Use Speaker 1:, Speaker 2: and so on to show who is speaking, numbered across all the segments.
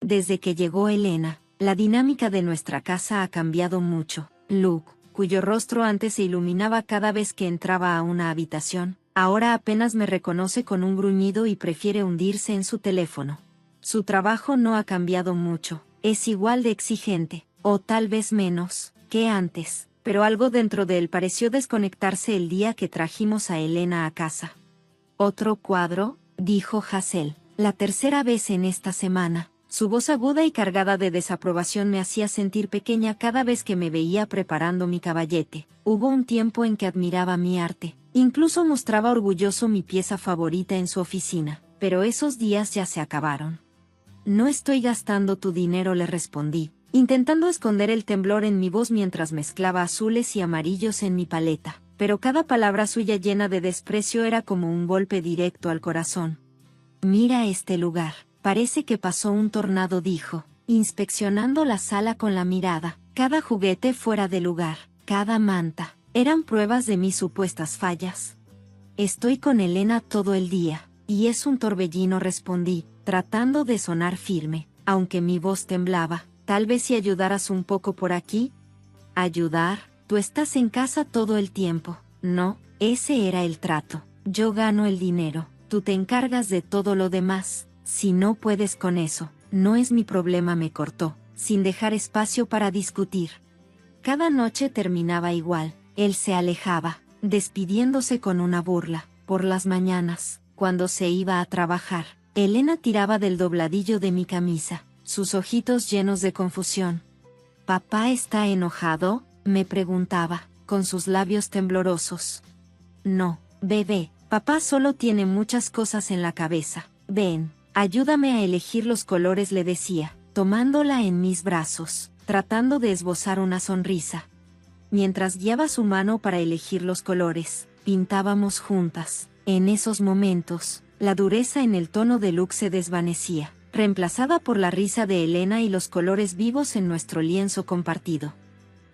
Speaker 1: Desde que llegó Elena, la dinámica de nuestra casa ha cambiado mucho. Luke, cuyo rostro antes se iluminaba cada vez que entraba a una habitación, ahora apenas me reconoce con un gruñido y prefiere hundirse en su teléfono. Su trabajo no ha cambiado mucho, es igual de exigente, o tal vez menos, que antes, pero algo dentro de él pareció desconectarse el día que trajimos a Elena a casa. «¿Otro cuadro?», dijo Hazel, la tercera vez en esta semana. Su voz aguda y cargada de desaprobación me hacía sentir pequeña cada vez que me veía preparando mi caballete. Hubo un tiempo en que admiraba mi arte, incluso mostraba orgulloso mi pieza favorita en su oficina, pero esos días ya se acabaron. «No estoy gastando tu dinero», le respondí, intentando esconder el temblor en mi voz mientras mezclaba azules y amarillos en mi paleta, pero cada palabra suya llena de desprecio era como un golpe directo al corazón. «Mira este lugar. Parece que pasó un tornado», dijo, inspeccionando la sala con la mirada. Cada juguete fuera de lugar, cada manta, eran pruebas de mis supuestas fallas. «Estoy con Elena todo el día, y es un torbellino», respondí, tratando de sonar firme, aunque mi voz temblaba. «Tal vez si ayudaras un poco por aquí». «¿Ayudar? Tú estás en casa todo el tiempo». «No, ese era el trato. Yo gano el dinero, tú te encargas de todo lo demás. Si no puedes con eso, no es mi problema», me cortó, sin dejar espacio para discutir. Cada noche terminaba igual. Él se alejaba, despidiéndose con una burla. Por las mañanas, cuando se iba a trabajar, Elena tiraba del dobladillo de mi camisa, sus ojitos llenos de confusión. «¿Papá está enojado?», me preguntaba, con sus labios temblorosos. «No, bebé, papá solo tiene muchas cosas en la cabeza. Ven, ayúdame a elegir los colores», le decía, tomándola en mis brazos, tratando de esbozar una sonrisa. Mientras guiaba su mano para elegir los colores, pintábamos juntas. En esos momentos, la dureza en el tono de Luke se desvanecía, reemplazada por la risa de Elena y los colores vivos en nuestro lienzo compartido.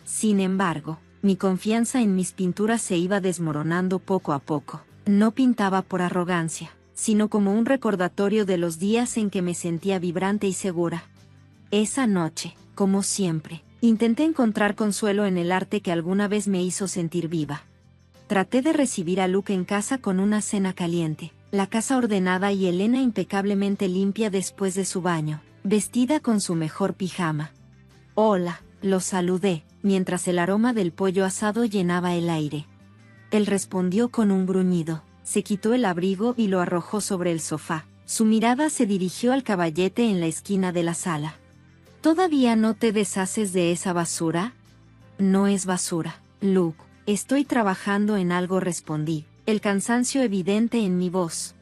Speaker 1: Sin embargo, mi confianza en mis pinturas se iba desmoronando poco a poco. No pintaba por arrogancia, sino como un recordatorio de los días en que me sentía vibrante y segura. Esa noche, como siempre, intenté encontrar consuelo en el arte que alguna vez me hizo sentir viva. Traté de recibir a Luke en casa con una cena caliente, la casa ordenada y Elena impecablemente limpia después de su baño, vestida con su mejor pijama. «Hola», lo saludé, mientras el aroma del pollo asado llenaba el aire. Él respondió con un gruñido, se quitó el abrigo y lo arrojó sobre el sofá. Su mirada se dirigió al caballete en la esquina de la sala. «¿Todavía no te deshaces de esa basura?» «No es basura, Luke. Estoy trabajando en algo», respondí, el cansancio evidente en mi voz.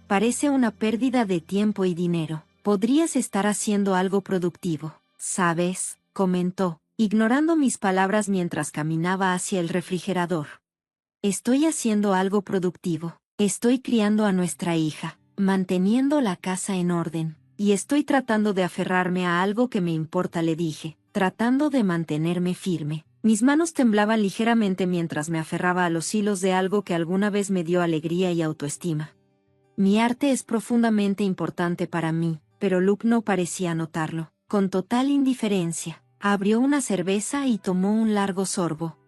Speaker 1: «Parece una pérdida de tiempo y dinero. Podrías estar haciendo algo productivo, ¿sabes?», comentó, ignorando mis palabras mientras caminaba hacia el refrigerador. «Estoy haciendo algo productivo. Estoy criando a nuestra hija, manteniendo la casa en orden, y estoy tratando de aferrarme a algo que me importa», le dije, tratando de mantenerme firme. Mis manos temblaban ligeramente mientras me aferraba a los hilos de algo que alguna vez me dio alegría y autoestima. «Mi arte es profundamente importante para mí», pero Luke no parecía notarlo. Con total indiferencia, abrió una cerveza y tomó un largo sorbo.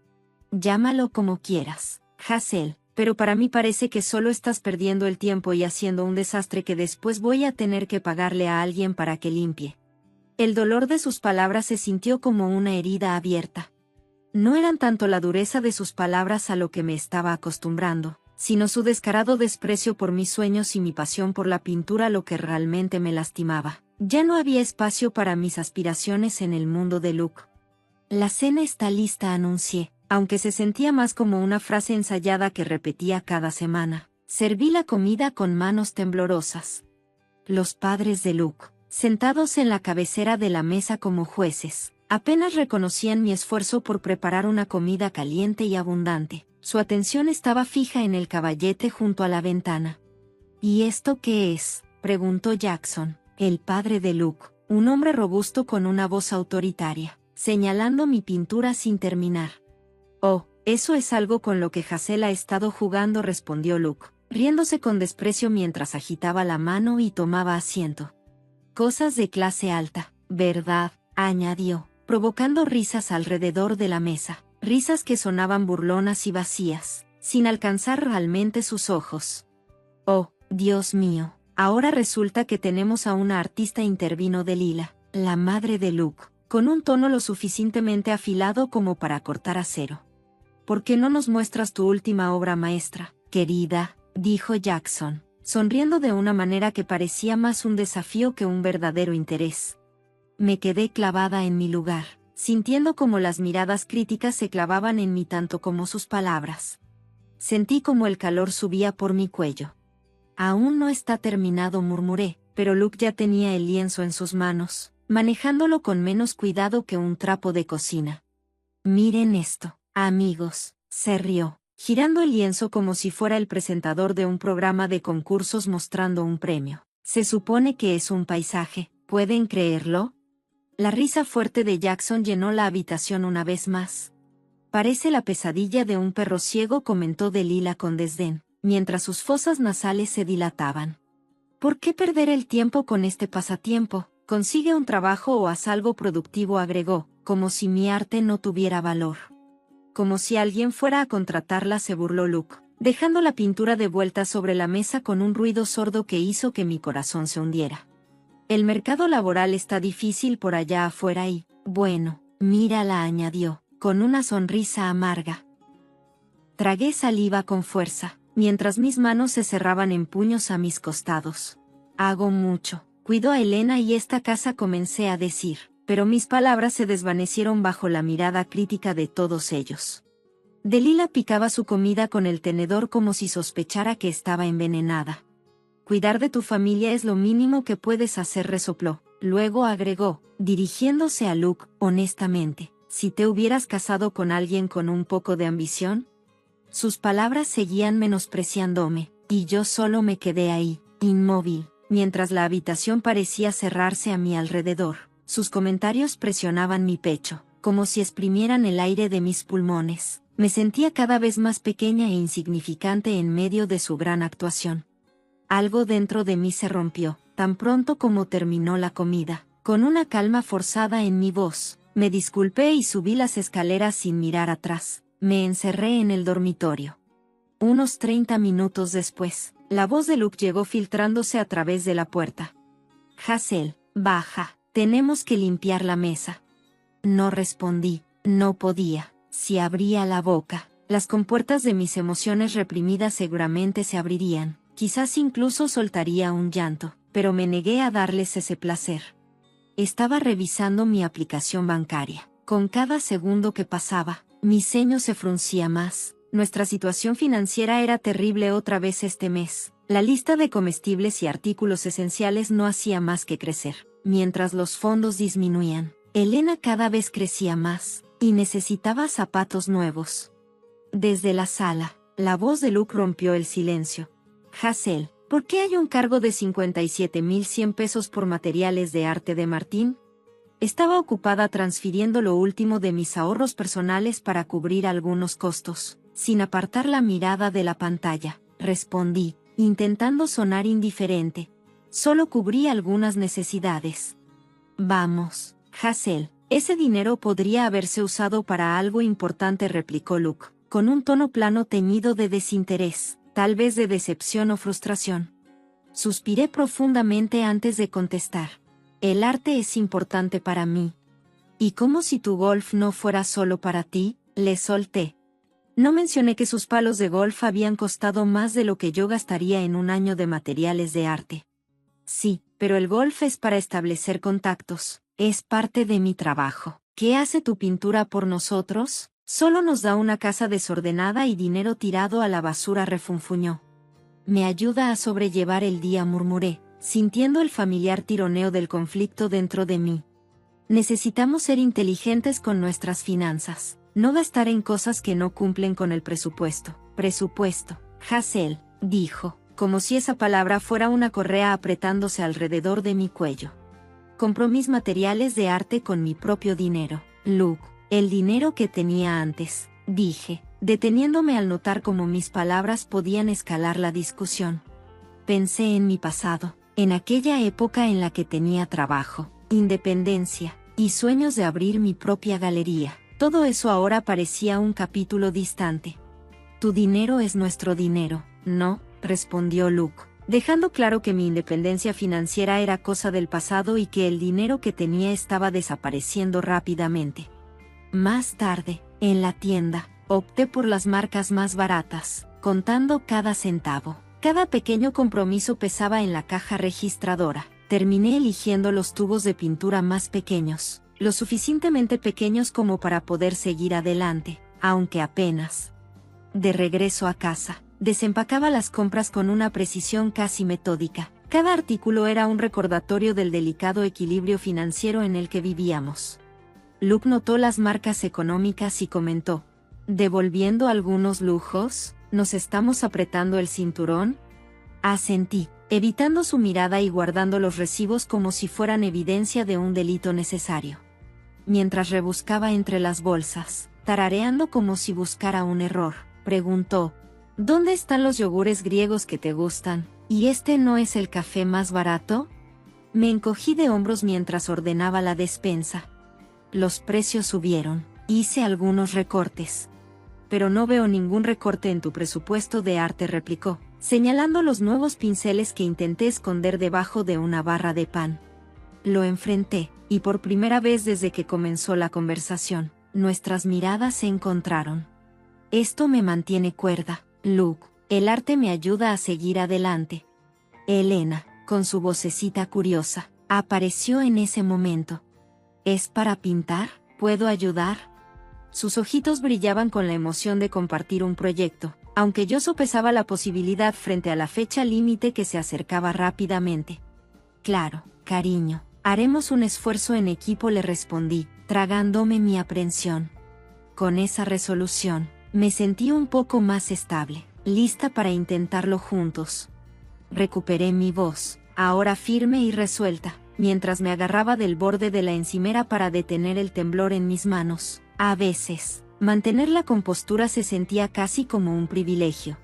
Speaker 1: «Llámalo como quieras, Hazel, pero para mí parece que solo estás perdiendo el tiempo y haciendo un desastre que después voy a tener que pagarle a alguien para que limpie». El dolor de sus palabras se sintió como una herida abierta. No eran tanto la dureza de sus palabras a lo que me estaba acostumbrando, sino su descarado desprecio por mis sueños y mi pasión por la pintura lo que realmente me lastimaba. Ya no había espacio para mis aspiraciones en el mundo de Luke. «La cena está lista», anuncié, aunque se sentía más como una frase ensayada que repetía cada semana. Serví la comida con manos temblorosas. Los padres de Luke, sentados en la cabecera de la mesa como jueces, apenas reconocían mi esfuerzo por preparar una comida caliente y abundante. Su atención estaba fija en el caballete junto a la ventana. «¿Y esto qué es?», preguntó Jackson, el padre de Luke, un hombre robusto con una voz autoritaria, señalando mi pintura sin terminar. «Oh, eso es algo con lo que Hazel ha estado jugando», respondió Luke, riéndose con desprecio mientras agitaba la mano y tomaba asiento. Cosas de clase alta, ¿verdad?, añadió, provocando risas alrededor de la mesa, risas que sonaban burlonas y vacías, sin alcanzar realmente sus ojos. Oh, Dios mío, ahora resulta que tenemos a una artista, intervino Delilah, la madre de Luke, con un tono lo suficientemente afilado como para cortar acero. ¿Por qué no nos muestras tu última obra maestra, querida?, dijo Jackson, sonriendo de una manera que parecía más un desafío que un verdadero interés. Me quedé clavada en mi lugar, sintiendo como las miradas críticas se clavaban en mí tanto como sus palabras. Sentí como el calor subía por mi cuello. Aún no está terminado, murmuré, pero Luke ya tenía el lienzo en sus manos, manejándolo con menos cuidado que un trapo de cocina. Miren esto, amigos, se rió, girando el lienzo como si fuera el presentador de un programa de concursos mostrando un premio. Se supone que es un paisaje, ¿pueden creerlo? La risa fuerte de Jackson llenó la habitación una vez más. Parece la pesadilla de un perro ciego, comentó Delilah con desdén, mientras sus fosas nasales se dilataban. ¿Por qué perder el tiempo con este pasatiempo? Consigue un trabajo o haz algo productivo, agregó, como si mi arte no tuviera valor. Como si alguien fuera a contratarla, se burló Luke, dejando la pintura de vuelta sobre la mesa con un ruido sordo que hizo que mi corazón se hundiera. El mercado laboral está difícil por allá afuera y, bueno, mírala, añadió, con una sonrisa amarga. Tragué saliva con fuerza, mientras mis manos se cerraban en puños a mis costados. Hago mucho, cuido a Elena y esta casa, comencé a decir, pero mis palabras se desvanecieron bajo la mirada crítica de todos ellos. Delilah picaba su comida con el tenedor como si sospechara que estaba envenenada. Cuidar de tu familia es lo mínimo que puedes hacer, resopló. Luego agregó, dirigiéndose a Luke, honestamente, si te hubieras casado con alguien con un poco de ambición. Sus palabras seguían menospreciándome, y yo solo me quedé ahí, inmóvil, mientras la habitación parecía cerrarse a mi alrededor. Sus comentarios presionaban mi pecho, como si exprimieran el aire de mis pulmones. Me sentía cada vez más pequeña e insignificante en medio de su gran actuación. Algo dentro de mí se rompió, tan pronto como terminó la comida. Con una calma forzada en mi voz, me disculpé y subí las escaleras sin mirar atrás. Me encerré en el dormitorio. Unos 30 minutos después, la voz de Luke llegó filtrándose a través de la puerta. Hazel, baja, tenemos que limpiar la mesa. No respondí, no podía. Si abría la boca, las compuertas de mis emociones reprimidas seguramente se abrirían. Quizás incluso soltaría un llanto, pero me negué a darles ese placer. Estaba revisando mi aplicación bancaria. Con cada segundo que pasaba, mi ceño se fruncía más. Nuestra situación financiera era terrible otra vez este mes. La lista de comestibles y artículos esenciales no hacía más que crecer. Mientras los fondos disminuían, Elena cada vez crecía más, y necesitaba zapatos nuevos. Desde la sala, la voz de Luke rompió el silencio. Hazel, ¿por qué hay un cargo de 57,100 pesos por materiales de arte de Martín? Estaba ocupada transfiriendo lo último de mis ahorros personales para cubrir algunos costos. Sin apartar la mirada de la pantalla, respondí, intentando sonar indiferente. Solo cubrí algunas necesidades. Vamos, Hazel, ese dinero podría haberse usado para algo importante, replicó Luke, con un tono plano teñido de desinterés. Tal vez de decepción o frustración. Suspiré profundamente antes de contestar. El arte es importante para mí. Y como si tu golf no fuera solo para ti, le solté. No mencioné que sus palos de golf habían costado más de lo que yo gastaría en un año de materiales de arte. Sí, pero el golf es para establecer contactos, es parte de mi trabajo. ¿Qué hace tu pintura por nosotros? Solo nos da una casa desordenada y dinero tirado a la basura, refunfuñó. Me ayuda a sobrellevar el día, murmuré, sintiendo el familiar tironeo del conflicto dentro de mí. Necesitamos ser inteligentes con nuestras finanzas, no gastar en cosas que no cumplen con el presupuesto. Presupuesto, Hazel, dijo, como si esa palabra fuera una correa apretándose alrededor de mi cuello. Compró mis materiales de arte con mi propio dinero, Luke. El dinero que tenía antes, dije, deteniéndome al notar cómo mis palabras podían escalar la discusión. Pensé en mi pasado, En aquella época en la que tenía trabajo, independencia, y sueños de abrir mi propia galería, todo eso ahora parecía un capítulo distante. Tu dinero es nuestro dinero, ¿no?, respondió Luke, dejando claro que mi independencia financiera era cosa del pasado y que el dinero que tenía estaba desapareciendo rápidamente. Más tarde, en la tienda, opté por las marcas más baratas, contando cada centavo. Cada pequeño compromiso pesaba en la caja registradora. Terminé eligiendo los tubos de pintura más pequeños, lo suficientemente pequeños como para poder seguir adelante, aunque apenas. De regreso a casa, desempacaba las compras con una precisión casi metódica. Cada artículo era un recordatorio del delicado equilibrio financiero en el que vivíamos. Luke notó las marcas económicas y comentó: ¿devolviendo algunos lujos, nos estamos apretando el cinturón? Asentí, evitando su mirada y guardando los recibos como si fueran evidencia de un delito necesario. Mientras rebuscaba entre las bolsas, tarareando como si buscara un error, preguntó: ¿dónde están los yogures griegos que te gustan? ¿Y este no es el café más barato? Me encogí de hombros mientras ordenaba la despensa. Los precios subieron. Hice algunos recortes. Pero no veo ningún recorte en tu presupuesto de arte, replicó, señalando los nuevos pinceles que intenté esconder debajo de una barra de pan. Lo enfrenté, y por primera vez desde que comenzó la conversación, nuestras miradas se encontraron. Esto me mantiene cuerda, Luke. El arte me ayuda a seguir adelante. Elena, con su vocecita curiosa, apareció en ese momento. ¿Es para pintar? ¿Puedo ayudar? Sus ojitos brillaban con la emoción de compartir un proyecto, aunque yo sopesaba la posibilidad frente a la fecha límite que se acercaba rápidamente. Claro, cariño, haremos un esfuerzo en equipo, le respondí, tragándome mi aprensión. Con esa resolución, me sentí un poco más estable, lista para intentarlo juntos. Recuperé mi voz, ahora firme y resuelta, mientras me agarraba del borde de la encimera para detener el temblor en mis manos. A veces, mantener la compostura se sentía casi como un privilegio.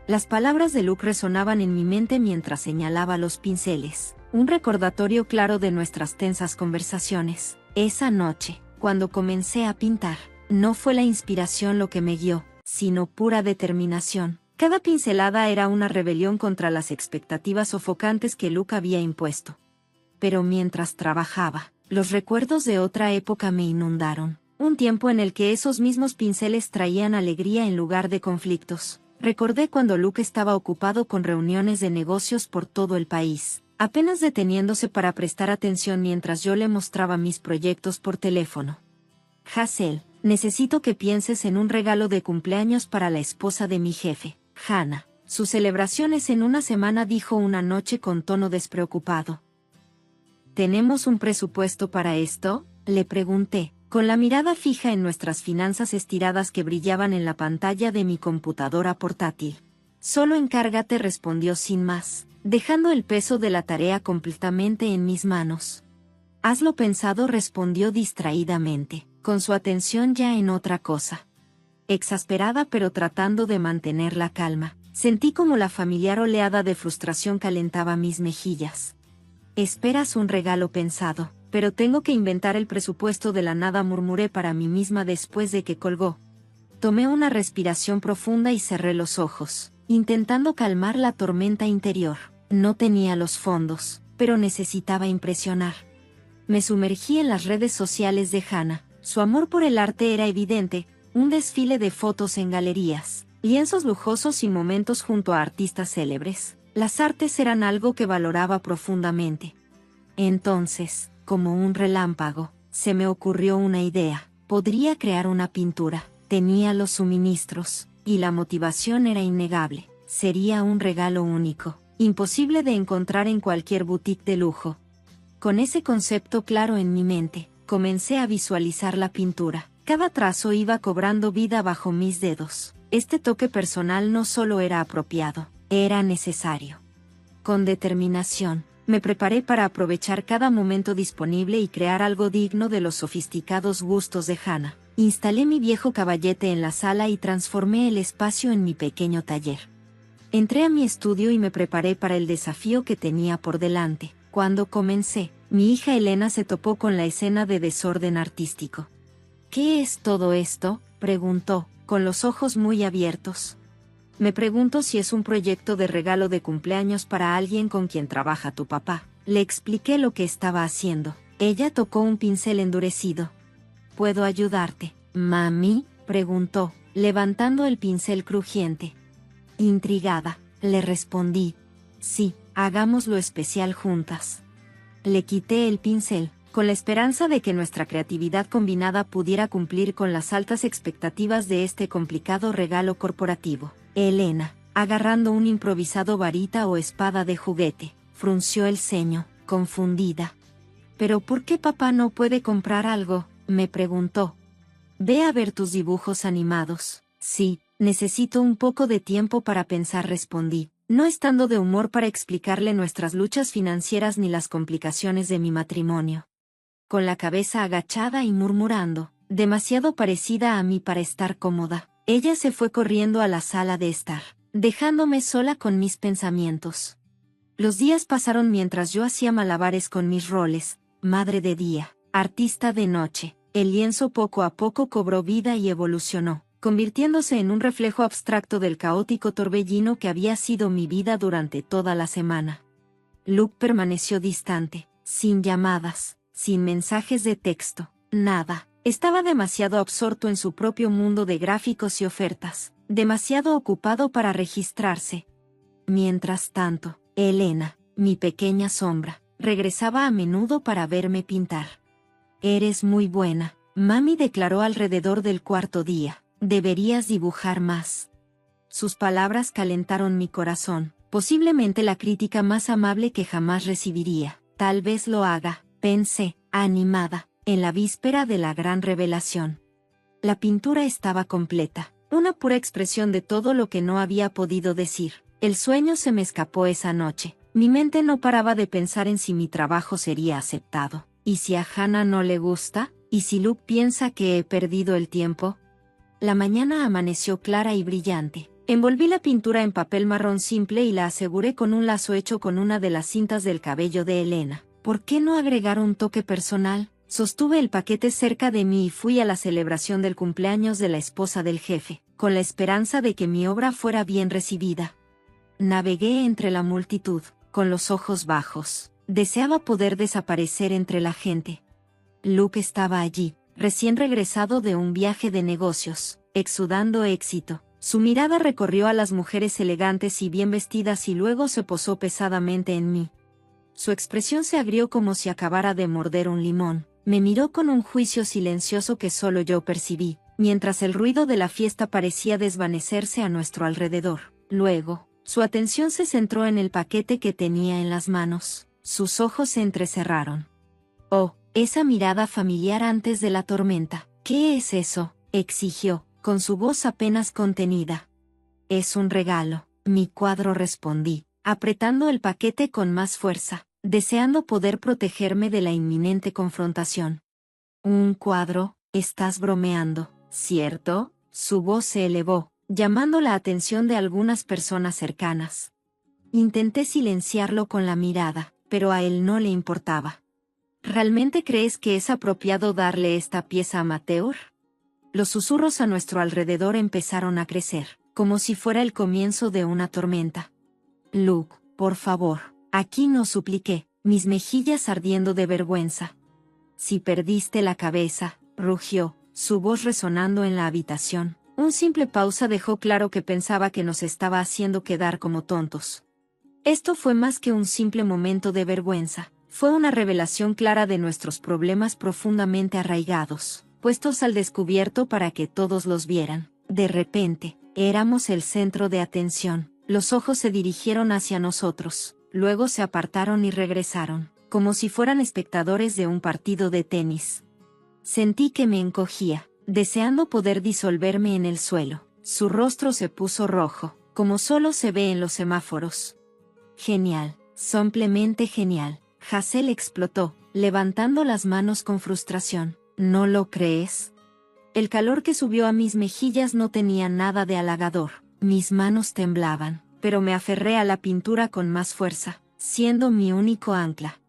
Speaker 1: Las palabras de Luke resonaban en mi mente mientras señalaba los pinceles, un recordatorio claro de nuestras tensas conversaciones. Esa noche, cuando comencé a pintar, no fue la inspiración lo que me guió, sino pura determinación. Cada pincelada era una rebelión contra las expectativas sofocantes que Luke había impuesto. Pero mientras trabajaba, los recuerdos de otra época me inundaron. Un tiempo en el que esos mismos pinceles traían alegría en lugar de conflictos. Recordé cuando Luke estaba ocupado con reuniones de negocios por todo el país, apenas deteniéndose para prestar atención mientras yo le mostraba mis proyectos por teléfono. Hazel, necesito que pienses en un regalo de cumpleaños para la esposa de mi jefe, Hannah. Su celebración es en una semana, dijo una noche con tono despreocupado. ¿Tenemos un presupuesto para esto?, le pregunté, con la mirada fija en nuestras finanzas estiradas que brillaban en la pantalla de mi computadora portátil. Solo encárgate, respondió sin más, dejando el peso de la tarea completamente en mis manos. Hazlo pensado, respondió distraídamente, con su atención ya en otra cosa. Exasperada pero tratando de mantener la calma, sentí como la familiar oleada de frustración calentaba mis mejillas. Esperas un regalo pensado, pero tengo que inventar el presupuesto de la nada, murmuré para mí misma después de que colgó. Tomé una respiración profunda y cerré los ojos, intentando calmar la tormenta interior. No tenía los fondos, pero necesitaba impresionar. Me sumergí en las redes sociales de Hannah. Su amor por el arte era evidente, un desfile de fotos en galerías, lienzos lujosos y momentos junto a artistas célebres. Las artes eran algo que valoraba profundamente. Entonces, como un relámpago, se me ocurrió una idea. Podría crear una pintura. Tenía los suministros, y la motivación era innegable. Sería un regalo único, imposible de encontrar en cualquier boutique de lujo. Con ese concepto claro en mi mente, comencé a visualizar la pintura. Cada trazo iba cobrando vida bajo mis dedos. Este toque personal no solo era apropiado, era necesario. Con determinación, me preparé para aprovechar cada momento disponible y crear algo digno de los sofisticados gustos de Hannah. Instalé mi viejo caballete en la sala y transformé el espacio en mi pequeño taller. Entré a mi estudio y me preparé para el desafío que tenía por delante. Cuando comencé, mi hija Elena se topó con la escena de desorden artístico. ¿Qué es todo esto?, preguntó, con los ojos muy abiertos. Me pregunto si es un proyecto de regalo de cumpleaños para alguien con quien trabaja tu papá. Le expliqué lo que estaba haciendo. Ella tocó un pincel endurecido. ¿Puedo ayudarte, mami?, preguntó, levantando el pincel crujiente. Intrigada, le respondí. Sí, hagámoslo especial juntas. Le quité el pincel, con la esperanza de que nuestra creatividad combinada pudiera cumplir con las altas expectativas de este complicado regalo corporativo. Elena, agarrando un improvisado varita o espada de juguete, frunció el ceño, confundida. ¿Pero por qué papá no puede comprar algo?, me preguntó. Ve a ver tus dibujos animados. Sí, necesito un poco de tiempo para pensar, respondí, no estando de humor para explicarle nuestras luchas financieras ni las complicaciones de mi matrimonio. Con la cabeza agachada y murmurando, demasiado parecida a mí para estar cómoda, ella se fue corriendo a la sala de estar, dejándome sola con mis pensamientos. Los días pasaron mientras yo hacía malabares con mis roles, madre de día, artista de noche. El lienzo poco a poco cobró vida y evolucionó, convirtiéndose en un reflejo abstracto del caótico torbellino que había sido mi vida durante toda la semana. Luke permaneció distante, sin llamadas, sin mensajes de texto, nada. Estaba demasiado absorto en su propio mundo de gráficos y ofertas, demasiado ocupado para registrarse. Mientras tanto, Elena, mi pequeña sombra, regresaba a menudo para verme pintar. Eres muy buena, mami, declaró alrededor del cuarto día. Deberías dibujar más. Sus palabras calentaron mi corazón, posiblemente la crítica más amable que jamás recibiría. Tal vez lo haga, pensé, animada, en la víspera de la gran revelación. La pintura estaba completa, una pura expresión de todo lo que no había podido decir. El sueño se me escapó esa noche. Mi mente no paraba de pensar en si mi trabajo sería aceptado. ¿Y si a Hannah no le gusta? ¿Y si Luke piensa que he perdido el tiempo? La mañana amaneció clara y brillante. Envolví la pintura en papel marrón simple y la aseguré con un lazo hecho con una de las cintas del cabello de Elena. ¿Por qué no agregar un toque personal? Sostuve el paquete cerca de mí y fui a la celebración del cumpleaños de la esposa del jefe, con la esperanza de que mi obra fuera bien recibida. Navegué entre la multitud, con los ojos bajos. Deseaba poder desaparecer entre la gente. Luke estaba allí, recién regresado de un viaje de negocios, exudando éxito. Su mirada recorrió a las mujeres elegantes y bien vestidas y luego se posó pesadamente en mí. Su expresión se agrió como si acabara de morder un limón. Me miró con un juicio silencioso que solo yo percibí, mientras el ruido de la fiesta parecía desvanecerse a nuestro alrededor. Luego, su atención se centró en el paquete que tenía en las manos. Sus ojos se entrecerraron. Oh, esa mirada familiar antes de la tormenta. ¿Qué es eso?, exigió, con su voz apenas contenida. Es un regalo, mi cuadro, respondí, apretando el paquete con más fuerza, deseando poder protegerme de la inminente confrontación. ¿Un cuadro? Estás bromeando, ¿cierto? Su voz se elevó, llamando la atención de algunas personas cercanas. Intenté silenciarlo con la mirada, pero a él no le importaba. ¿Realmente crees que es apropiado darle esta pieza amateur? Los susurros a nuestro alrededor empezaron a crecer, como si fuera el comienzo de una tormenta. Luke, por favor, aquí no, supliqué, mis mejillas ardiendo de vergüenza. Si perdiste la cabeza, rugió, su voz resonando en la habitación. Un simple pausa dejó claro que pensaba que nos estaba haciendo quedar como tontos. Esto fue más que un simple momento de vergüenza, fue una revelación clara de nuestros problemas profundamente arraigados, puestos al descubierto para que todos los vieran. De repente, éramos el centro de atención. Los ojos se dirigieron hacia nosotros, luego se apartaron y regresaron, como si fueran espectadores de un partido de tenis. Sentí que me encogía, deseando poder disolverme en el suelo. Su rostro se puso rojo, como solo se ve en los semáforos. Genial, simplemente genial. Hazel explotó, levantando las manos con frustración. ¿No lo crees? El calor que subió a mis mejillas no tenía nada de halagador. Mis manos temblaban. pero me aferré a la pintura con más fuerza, siendo mi único ancla.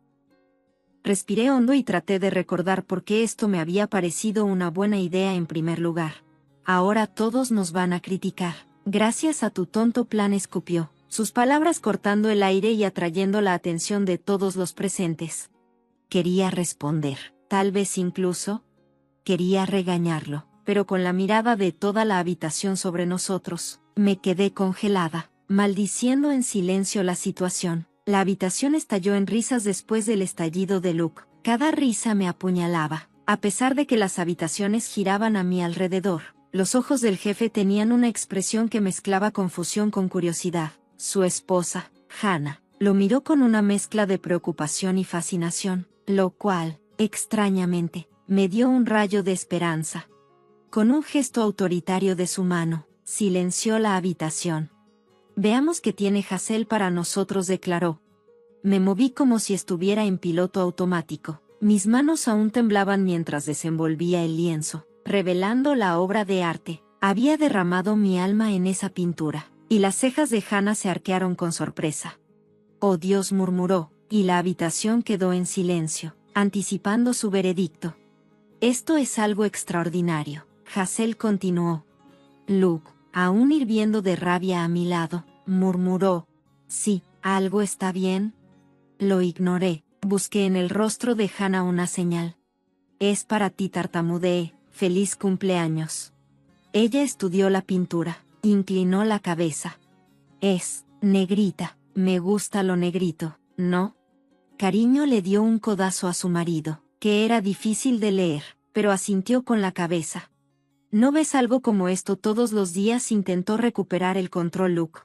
Speaker 1: Respiré hondo y traté de recordar por qué esto me había parecido una buena idea en primer lugar. Ahora todos nos van a criticar. Gracias a tu tonto plan, escupió, sus palabras cortando el aire y atrayendo la atención de todos los presentes. Quería responder, tal vez incluso quería regañarlo, pero con la mirada de toda la habitación sobre nosotros, me quedé congelada, maldiciendo en silencio la situación. La habitación estalló en risas después del estallido de Luke. Cada risa me apuñalaba. A pesar de que las habitaciones giraban a mi alrededor, los ojos del jefe tenían una expresión que mezclaba confusión con curiosidad. Su esposa, Hannah, lo miró con una mezcla de preocupación y fascinación, lo cual, extrañamente, me dio un rayo de esperanza. Con un gesto autoritario de su mano, silenció la habitación. Veamos qué tiene Hazel para nosotros, declaró. Me moví como si estuviera en piloto automático. Mis manos aún temblaban mientras desenvolvía el lienzo, revelando la obra de arte. Había derramado mi alma en esa pintura, y las cejas de Hannah se arquearon con sorpresa. Oh Dios, murmuró, y la habitación quedó en silencio, anticipando su veredicto. Esto es algo extraordinario, Hazel continuó. Luke, aún hirviendo de rabia a mi lado, murmuró. Sí, ¿algo está bien? Lo ignoré, busqué en el rostro de Hannah una señal. Es para ti, tartamudeé, feliz cumpleaños. Ella estudió la pintura, inclinó la cabeza. Es negrita, me gusta lo negrito, ¿no? Cariño le dio un codazo a su marido, que era difícil de leer, pero asintió con la cabeza. ¿No ves algo como esto todos los días? Intentó recuperar el control Luke.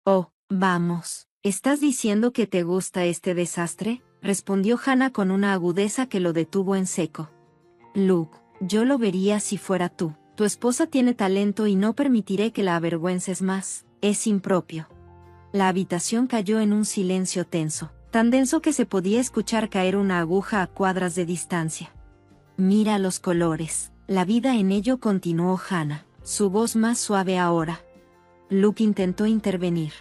Speaker 1: Oh, vamos, ¿estás diciendo que te gusta este desastre? Respondió Hannah con una agudeza que lo detuvo en seco. Luke, yo lo vería si fuera tú. Tu esposa tiene talento y no permitiré que la avergüences más. Es impropio. La habitación cayó en un silencio tenso, tan denso que se podía escuchar caer una aguja a cuadras de distancia. Mira los colores. La vida en ello, continuó Hannah, su voz más suave ahora. Luke intentó intervenir.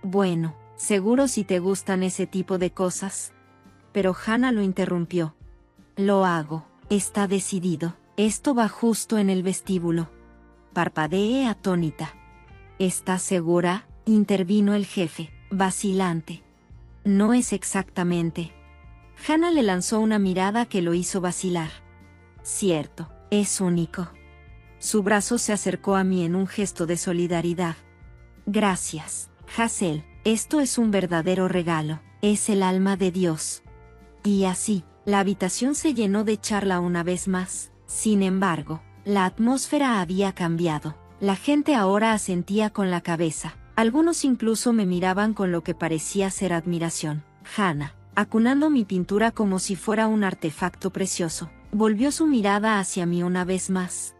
Speaker 1: Bueno, seguro si te gustan ese tipo de cosas. Pero Hannah lo interrumpió. Lo hago, está decidido, esto va justo en el vestíbulo. Parpadeé atónita. ¿Estás segura? Intervino el jefe, vacilante. No es exactamente. Hannah le lanzó una mirada que lo hizo vacilar. Cierto. Es único. Su brazo se acercó a mí en un gesto de solidaridad. Gracias, Hazel, esto es un verdadero regalo, es el alma de Dios. Y así, la habitación se llenó de charla una vez más. Sin embargo, la atmósfera había cambiado. La gente ahora asentía con la cabeza. Algunos incluso me miraban con lo que parecía ser admiración. Hannah, acunando mi pintura como si fuera un artefacto precioso, volvió su mirada hacia mí una vez más.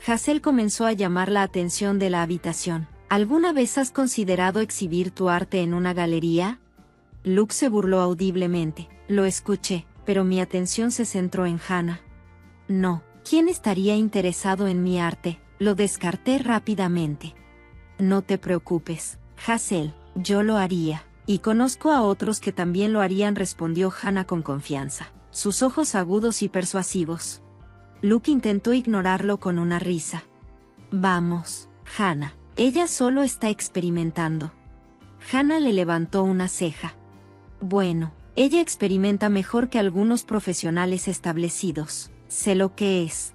Speaker 1: Hazel comenzó a llamar la atención de la habitación. ¿Alguna vez has considerado exhibir tu arte en una galería? Luke se burló audiblemente. Lo escuché, pero mi atención se centró en Hannah. No, ¿quién estaría interesado en mi arte? Lo descarté rápidamente. No te preocupes, Hazel, yo lo haría. Y conozco a otros que también lo harían, respondió Hannah con confianza, sus ojos agudos y persuasivos. Luke intentó ignorarlo con una risa. Vamos, Hannah, ella solo está experimentando. Hannah le levantó una ceja. Bueno, ella experimenta mejor que algunos profesionales establecidos. Sé lo que es.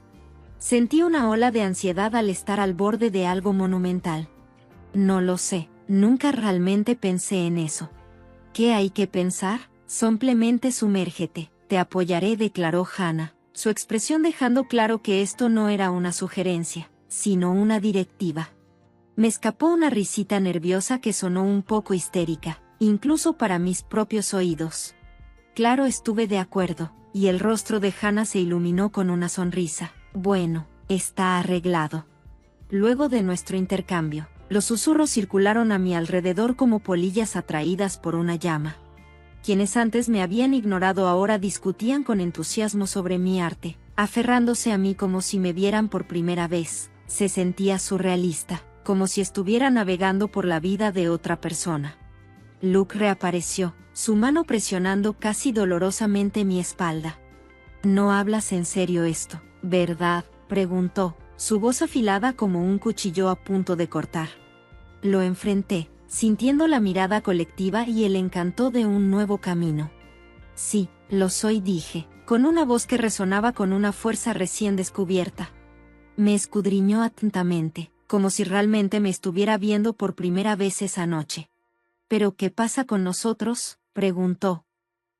Speaker 1: Sentí una ola de ansiedad al estar al borde de algo monumental. No lo sé, nunca realmente pensé en eso. ¿Qué hay que pensar? Simplemente sumérgete. Te apoyaré, declaró Hannah, su expresión dejando claro que esto no era una sugerencia, sino una directiva. Me escapó una risita nerviosa que sonó un poco histérica, incluso para mis propios oídos. Claro, estuve de acuerdo, y el rostro de Hannah se iluminó con una sonrisa. Bueno, está arreglado. Luego de nuestro intercambio, los susurros circularon a mi alrededor como polillas atraídas por una llama. Quienes antes me habían ignorado ahora discutían con entusiasmo sobre mi arte, aferrándose a mí como si me vieran por primera vez. Se sentía surrealista. como si estuviera navegando por la vida de otra persona. Luke reapareció, su mano presionando casi dolorosamente mi espalda. «No hablas en serio esto, ¿verdad?», preguntó, su voz afilada como un cuchillo a punto de cortar. Lo enfrenté, sintiendo la mirada colectiva y el encanto de un nuevo camino. «Sí, lo soy», dije, con una voz que resonaba con una fuerza recién descubierta. Me escudriñó atentamente, como si realmente me estuviera viendo por primera vez esa noche. «¿Pero qué pasa con nosotros?», preguntó.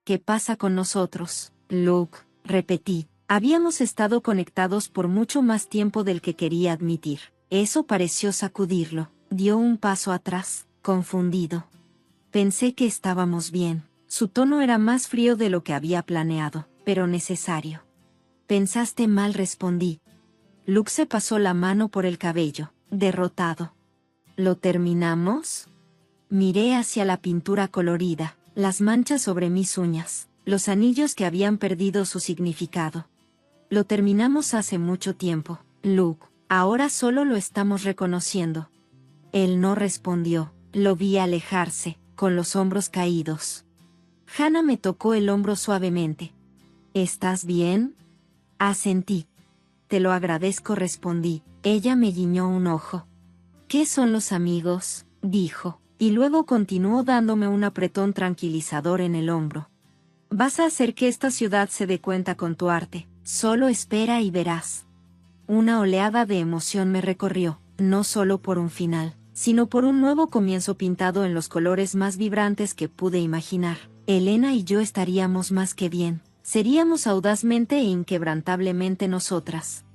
Speaker 1: «¿Qué pasa con nosotros, Luke?», repetí. Habíamos estado conectados por mucho más tiempo del que quería admitir. Eso pareció sacudirlo. Dio un paso atrás, confundido. Pensé que estábamos bien. Su tono era más frío de lo que había planeado, pero necesario. «Pensaste mal», respondí. Luke se pasó la mano por el cabello, derrotado. «¿Lo terminamos?». Miré hacia la pintura colorida, las manchas sobre mis uñas, los anillos que habían perdido su significado. «Lo terminamos hace mucho tiempo, Luke, ahora solo lo estamos reconociendo». Él no respondió, lo vi alejarse, con los hombros caídos. Hannah me tocó el hombro suavemente. «¿Estás bien?». Asentí. «Te lo agradezco», respondí. Ella me guiñó un ojo. «¿Qué son los amigos?», dijo, y luego continuó dándome un apretón tranquilizador en el hombro. «Vas a hacer que esta ciudad se dé cuenta con tu arte, solo espera y verás». Una oleada de emoción me recorrió, no solo por un final, sino por un nuevo comienzo pintado en los colores más vibrantes que pude imaginar. Elena y yo estaríamos más que bien, seríamos audazmente e inquebrantablemente nosotras.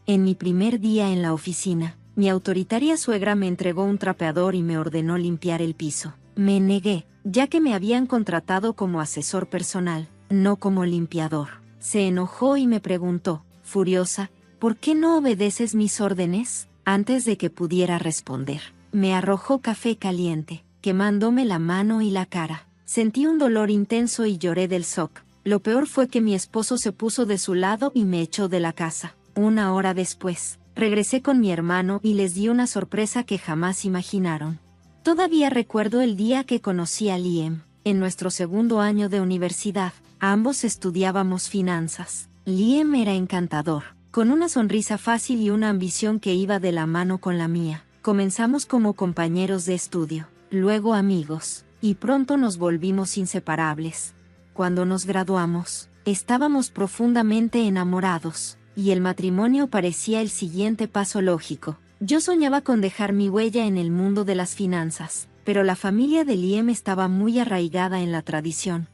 Speaker 1: En mi primer día en la oficina, mi autoritaria suegra me entregó un trapeador y me ordenó limpiar el piso. Me negué, ya que me habían contratado como asesor personal, no como limpiador. Se enojó y me preguntó, furiosa, «¿Por qué no obedeces mis órdenes?». Antes de que pudiera responder, me arrojó café caliente, quemándome la mano y la cara. Sentí un dolor intenso y lloré del shock. Lo peor fue que mi esposo se puso de su lado y me echó de la casa. Una hora después, regresé con mi hermano y les di una sorpresa que jamás imaginaron. Todavía recuerdo el día que conocí a Liam, en nuestro segundo año de universidad. Ambos estudiábamos finanzas. Liam era encantador, con una sonrisa fácil y una ambición que iba de la mano con la mía. Comenzamos como compañeros de estudio, luego amigos, y pronto nos volvimos inseparables. Cuando nos graduamos, estábamos profundamente enamorados, y el matrimonio parecía el siguiente paso lógico. Yo soñaba con dejar mi huella en el mundo de las finanzas, pero la familia de Liam estaba muy arraigada en la tradición.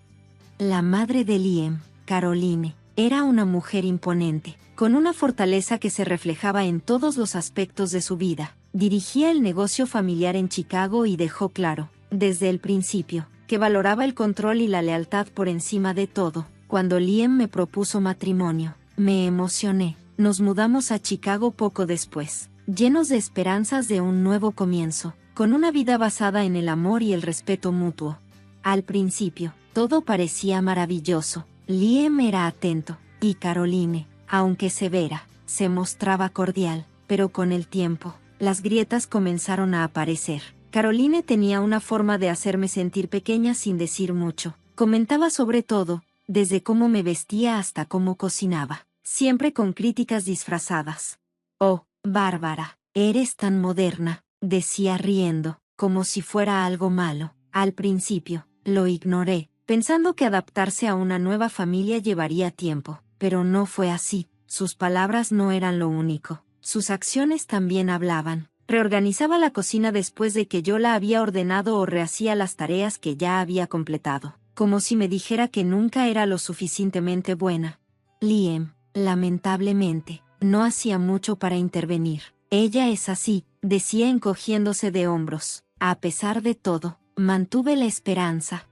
Speaker 1: La madre de Liam, Caroline, era una mujer imponente, con una fortaleza que se reflejaba en todos los aspectos de su vida. Dirigía el negocio familiar en Chicago y dejó claro, desde el principio, que valoraba el control y la lealtad por encima de todo. Cuando Liam me propuso matrimonio, me emocioné. Nos mudamos a Chicago poco después, llenos de esperanzas de un nuevo comienzo, con una vida basada en el amor y el respeto mutuo. Al principio, todo parecía maravilloso. Liam era atento, y Caroline, aunque severa, se mostraba cordial, pero con el tiempo, las grietas comenzaron a aparecer. Caroline tenía una forma de hacerme sentir pequeña sin decir mucho. Comentaba sobre todo, desde cómo me vestía hasta cómo cocinaba, siempre con críticas disfrazadas. «Oh, Bárbara, eres tan moderna», decía riendo, como si fuera algo malo. Al principio, lo ignoré, pensando que adaptarse a una nueva familia llevaría tiempo, pero no fue así. Sus palabras no eran lo único, sus acciones también hablaban. Reorganizaba la cocina después de que yo la había ordenado o rehacía las tareas que ya había completado, como si me dijera que nunca era lo suficientemente buena. Liam, lamentablemente, no hacía mucho para intervenir. «Ella es así», decía encogiéndose de hombros. A pesar de todo, mantuve la esperanza.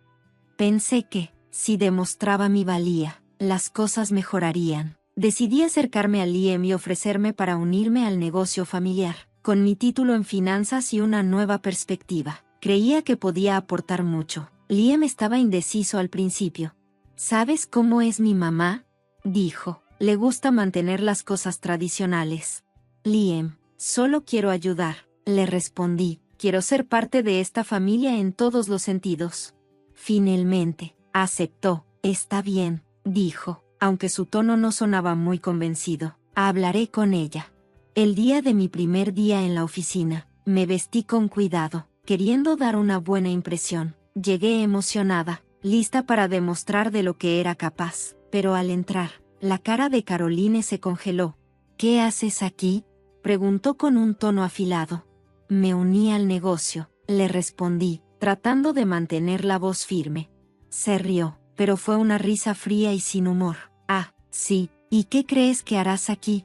Speaker 1: Pensé que, si demostraba mi valía, las cosas mejorarían. Decidí acercarme a Liam y ofrecerme para unirme al negocio familiar, con mi título en finanzas y una nueva perspectiva. Creía que podía aportar mucho. Liam estaba indeciso al principio. «¿Sabes cómo es mi mamá?», dijo. «Le gusta mantener las cosas tradicionales». «Liam, solo quiero ayudar». le respondí. Quiero ser parte de esta familia en todos los sentidos. Finalmente, aceptó. Está bien, dijo, aunque su tono no sonaba muy convencido. Hablaré con ella. El día de mi primer día en la oficina, me vestí con cuidado, queriendo dar una buena impresión. Llegué emocionada, lista para demostrar de lo que era capaz, pero al entrar, la cara de Caroline se congeló. ¿Qué haces aquí?, preguntó con un tono afilado. Me uní al negocio, le respondí, tratando de mantener la voz firme. Se rió, pero fue una risa fría y sin humor. Ah, sí, ¿y qué crees que harás aquí?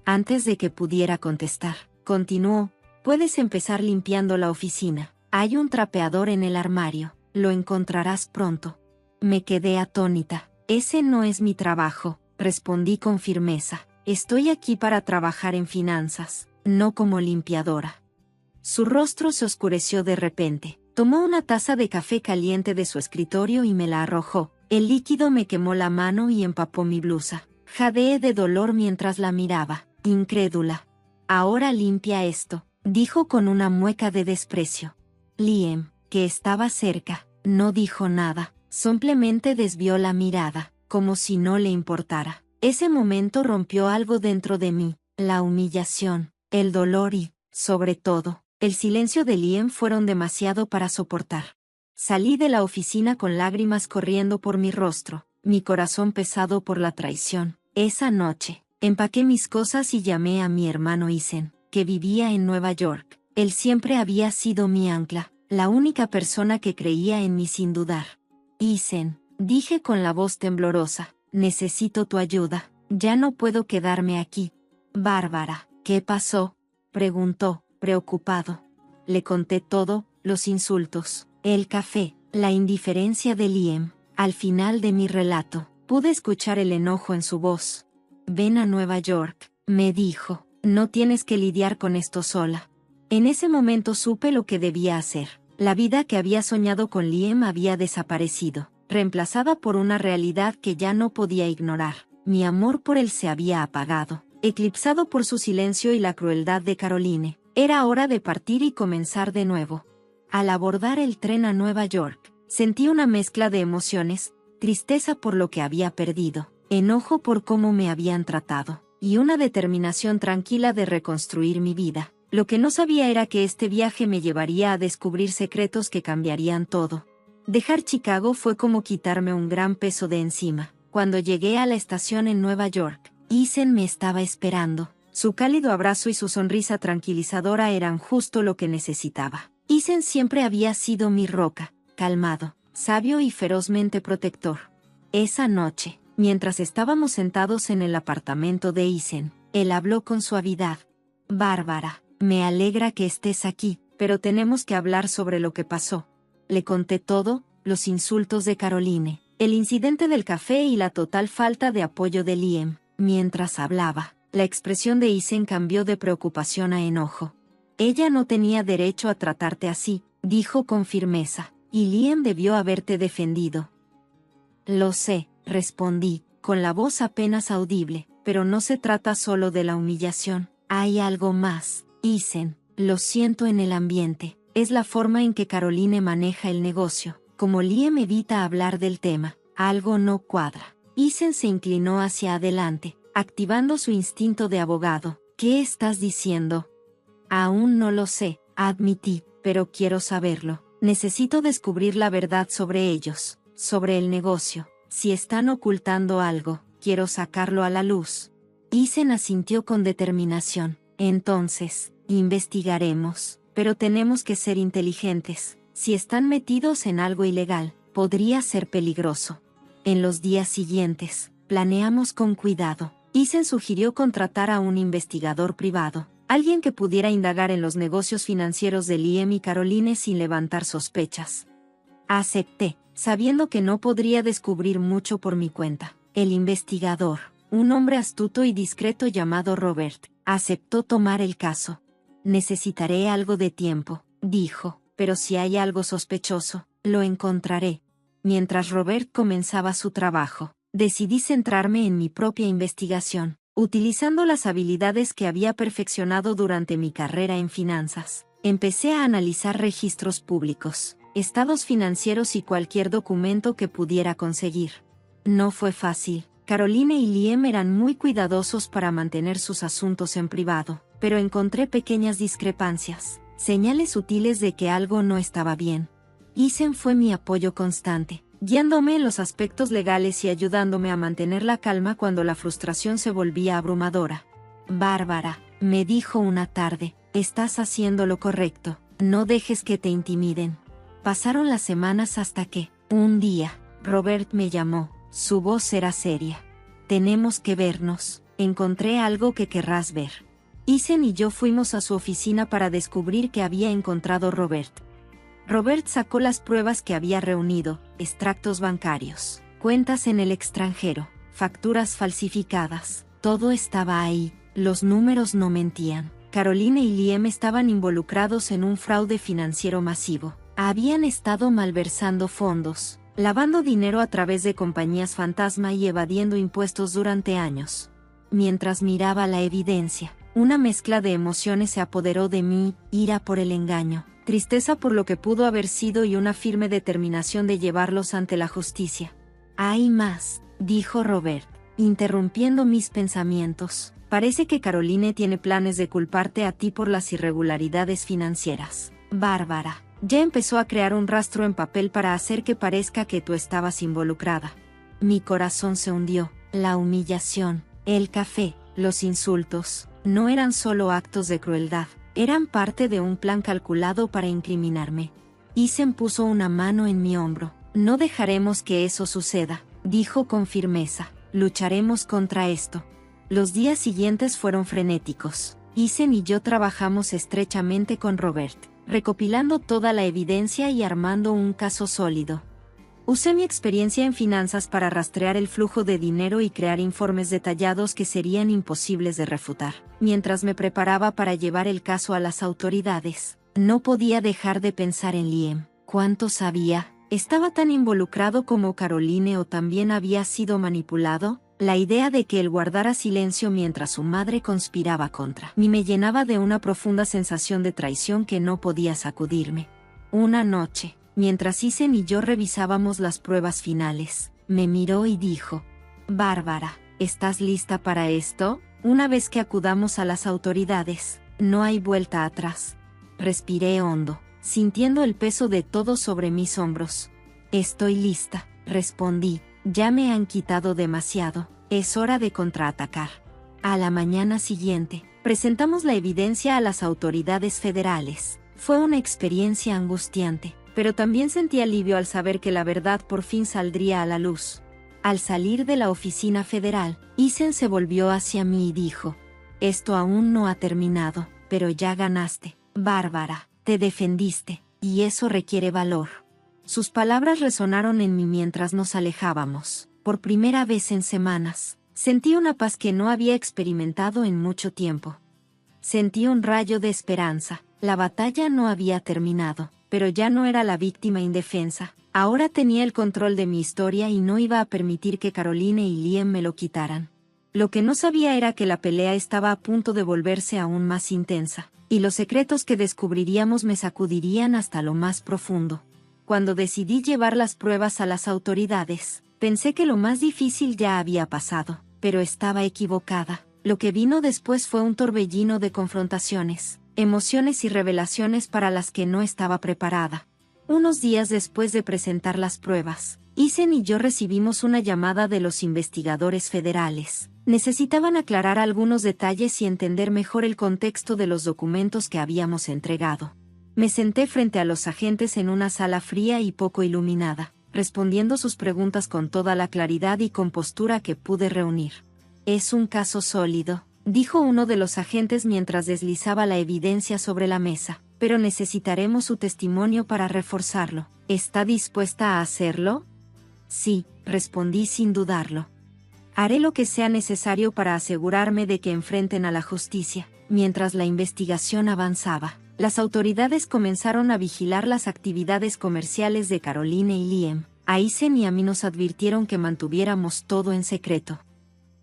Speaker 1: Antes de que pudiera contestar, continuó, puedes empezar limpiando la oficina. Hay un trapeador en el armario, lo encontrarás pronto. Me quedé atónita. Ese no es mi trabajo, respondí con firmeza. Estoy aquí para trabajar en finanzas, no como limpiadora. Su rostro se oscureció de repente. Tomó una taza de café caliente de su escritorio y me la arrojó. El líquido me quemó la mano y empapó mi blusa. Jadeé de dolor mientras la miraba, incrédula. Ahora limpia esto, dijo con una mueca de desprecio. Liam, que estaba cerca, no dijo nada, simplemente desvió la mirada, como si no le importara. Ese momento rompió algo dentro de mí, la humillación, el dolor y, sobre todo, el silencio de Liam fueron demasiado para soportar. Salí de la oficina con lágrimas corriendo por mi rostro, mi corazón pesado por la traición. Esa noche, empaqué mis cosas y llamé a mi hermano Ethan, que vivía en Nueva York. Él siempre había sido mi ancla, la única persona que creía en mí sin dudar. Ethan, dije con la voz temblorosa, necesito tu ayuda, ya no puedo quedarme aquí. Bárbara, ¿qué pasó?, preguntó, preocupado. Le conté todo, los insultos, el café, la indiferencia de Liam. Al final de mi relato, pude escuchar el enojo en su voz. Ven a Nueva York, me dijo, no tienes que lidiar con esto sola. En ese momento supe lo que debía hacer. La vida que había soñado con Liam había desaparecido, reemplazada por una realidad que ya no podía ignorar. Mi amor por él se había apagado, eclipsado por su silencio y la crueldad de Caroline. Era hora de partir y comenzar de nuevo. Al abordar el tren a Nueva York, sentí una mezcla de emociones, tristeza por lo que había perdido, enojo por cómo me habían tratado, y una determinación tranquila de reconstruir mi vida. Lo que no sabía era que este viaje me llevaría a descubrir secretos que cambiarían todo. Dejar Chicago fue como quitarme un gran peso de encima. Cuando llegué a la estación en Nueva York, Ethan me estaba esperando. Su cálido abrazo y su sonrisa tranquilizadora eran justo lo que necesitaba. Ethan siempre había sido mi roca, calmado, sabio y ferozmente protector. Esa noche, mientras estábamos sentados en el apartamento de Ethan, él habló con suavidad. Bárbara, me alegra que estés aquí, pero tenemos que hablar sobre lo que pasó. Le conté todo, los insultos de Caroline, el incidente del café y la total falta de apoyo de Liam. Mientras hablaba, la expresión de Ethan cambió de preocupación a enojo. Ella no tenía derecho a tratarte así, dijo con firmeza, y Liam debió haberte defendido. Lo sé, respondí, con la voz apenas audible, pero no se trata solo de la humillación, hay algo más. Ethan, lo siento en el ambiente, es la forma en que Caroline maneja el negocio, como Liam evita hablar del tema, algo no cuadra. Ethan se inclinó hacia adelante, activando su instinto de abogado. ¿Qué estás diciendo? Aún no lo sé, admití, pero quiero saberlo. Necesito descubrir la verdad sobre ellos, sobre el negocio. Si están ocultando algo, quiero sacarlo a la luz. Ethan asintió con determinación. Entonces, investigaremos, pero tenemos que ser inteligentes. Si están metidos en algo ilegal, podría ser peligroso. En los días siguientes, planeamos con cuidado. Ethan sugirió contratar a un investigador privado, alguien que pudiera indagar en los negocios financieros de Liam y Caroline sin levantar sospechas. Acepté, sabiendo que no podría descubrir mucho por mi cuenta. El investigador, un hombre astuto y discreto llamado Robert, aceptó tomar el caso. Necesitaré algo de tiempo, dijo, pero si hay algo sospechoso, lo encontraré. Mientras Robert comenzaba su trabajo, decidí centrarme en mi propia investigación. Utilizando las habilidades que había perfeccionado durante mi carrera en finanzas, empecé a analizar registros públicos, estados financieros y cualquier documento que pudiera conseguir. No fue fácil. Caroline y Liam eran muy cuidadosos para mantener sus asuntos en privado, pero encontré pequeñas discrepancias, señales sutiles de que algo no estaba bien. Ethan fue mi apoyo constante, guiándome en los aspectos legales y ayudándome a mantener la calma cuando la frustración se volvía abrumadora. Bárbara, me dijo una tarde, estás haciendo lo correcto, no dejes que te intimiden. Pasaron las semanas hasta que, un día, Robert me llamó, su voz era seria. Tenemos que vernos, encontré algo que querrás ver. Ethan y yo fuimos a su oficina para descubrir que había encontrado Robert. Robert sacó las pruebas que había reunido, extractos bancarios, cuentas en el extranjero, facturas falsificadas, todo estaba ahí, los números no mentían. Caroline y Liam estaban involucrados en un fraude financiero masivo. Habían estado malversando fondos, lavando dinero a través de compañías fantasma y evadiendo impuestos durante años. Mientras miraba la evidencia, una mezcla de emociones se apoderó de mí, ira por el engaño, tristeza por lo que pudo haber sido y una firme determinación de llevarlos ante la justicia. Hay más, dijo Robert, interrumpiendo mis pensamientos. Parece que Caroline tiene planes de culparte a ti por las irregularidades financieras. Bárbara, ya empezó a crear un rastro en papel para hacer que parezca que tú estabas involucrada. Mi corazón se hundió, la humillación, el café, los insultos, no eran solo actos de crueldad, eran parte de un plan calculado para incriminarme. Ethan puso una mano en mi hombro. No dejaremos que eso suceda, dijo con firmeza, lucharemos contra esto. Los días siguientes fueron frenéticos. Ethan y yo trabajamos estrechamente con Robert, recopilando toda la evidencia y armando un caso sólido. Usé mi experiencia en finanzas para rastrear el flujo de dinero y crear informes detallados que serían imposibles de refutar. Mientras me preparaba para llevar el caso a las autoridades, no podía dejar de pensar en Liam. ¿Cuánto sabía? ¿Estaba tan involucrado como Caroline o también había sido manipulado? La idea de que él guardara silencio mientras su madre conspiraba contra mí me llenaba de una profunda sensación de traición que no podía sacudirme. Una noche, mientras Ethan y yo revisábamos las pruebas finales, me miró y dijo: Bárbara, ¿estás lista para esto? Una vez que acudamos a las autoridades, no hay vuelta atrás. Respiré hondo, sintiendo el peso de todo sobre mis hombros. Estoy lista, respondí. Ya me han quitado demasiado, es hora de contraatacar. A la mañana siguiente, presentamos la evidencia a las autoridades federales. Fue una experiencia angustiante, pero también sentí alivio al saber que la verdad por fin saldría a la luz. Al salir de la oficina federal, Ethan se volvió hacia mí y dijo: Esto aún no ha terminado, pero ya ganaste, Bárbara, te defendiste, y eso requiere valor. Sus palabras resonaron en mí mientras nos alejábamos. Por primera vez en semanas, sentí una paz que no había experimentado en mucho tiempo. Sentí un rayo de esperanza. La batalla no había terminado, pero ya no era la víctima indefensa. Ahora tenía el control de mi historia y no iba a permitir que Caroline y Liam me lo quitaran. Lo que no sabía era que la pelea estaba a punto de volverse aún más intensa, y los secretos que descubriríamos me sacudirían hasta lo más profundo. Cuando decidí llevar las pruebas a las autoridades, pensé que lo más difícil ya había pasado, pero estaba equivocada. Lo que vino después fue un torbellino de confrontaciones, emociones y revelaciones para las que no estaba preparada. Unos días después de presentar las pruebas, Ethan y yo recibimos una llamada de los investigadores federales. Necesitaban aclarar algunos detalles y entender mejor el contexto de los documentos que habíamos entregado. Me senté frente a los agentes en una sala fría y poco iluminada, respondiendo sus preguntas con toda la claridad y compostura que pude reunir. Es un caso sólido, dijo uno de los agentes mientras deslizaba la evidencia sobre la mesa, pero necesitaremos su testimonio para reforzarlo. ¿Está dispuesta a hacerlo? Sí, respondí sin dudarlo. Haré lo que sea necesario para asegurarme de que enfrenten a la justicia. Mientras la investigación avanzaba, las autoridades comenzaron a vigilar las actividades comerciales de Caroline y Liam. A Ethan y a mí nos advirtieron que mantuviéramos todo en secreto.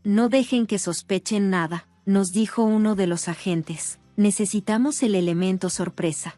Speaker 1: No dejen que sospechen nada, nos dijo uno de los agentes. Necesitamos el elemento sorpresa.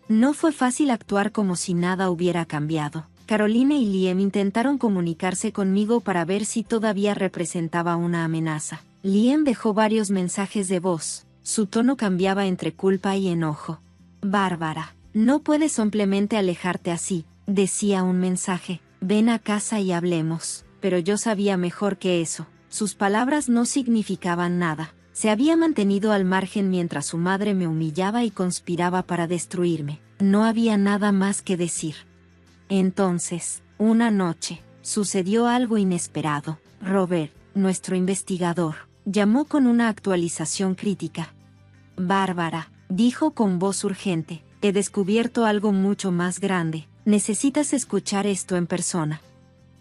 Speaker 1: No fue fácil actuar como si nada hubiera cambiado. Caroline y Liam intentaron comunicarse conmigo para ver si todavía representaba una amenaza. Liam dejó varios mensajes de voz. Su tono cambiaba entre culpa y enojo. Bárbara, no puedes simplemente alejarte así, decía un mensaje. Ven a casa y hablemos. Pero yo sabía mejor que eso. Sus palabras no significaban nada. Se había mantenido al margen mientras su madre me humillaba y conspiraba para destruirme. No había nada más que decir. Entonces, una noche, sucedió algo inesperado. Robert, nuestro investigador, llamó con una actualización crítica. Bárbara, dijo con voz urgente, he descubierto algo mucho más grande. Necesitas escuchar esto en persona.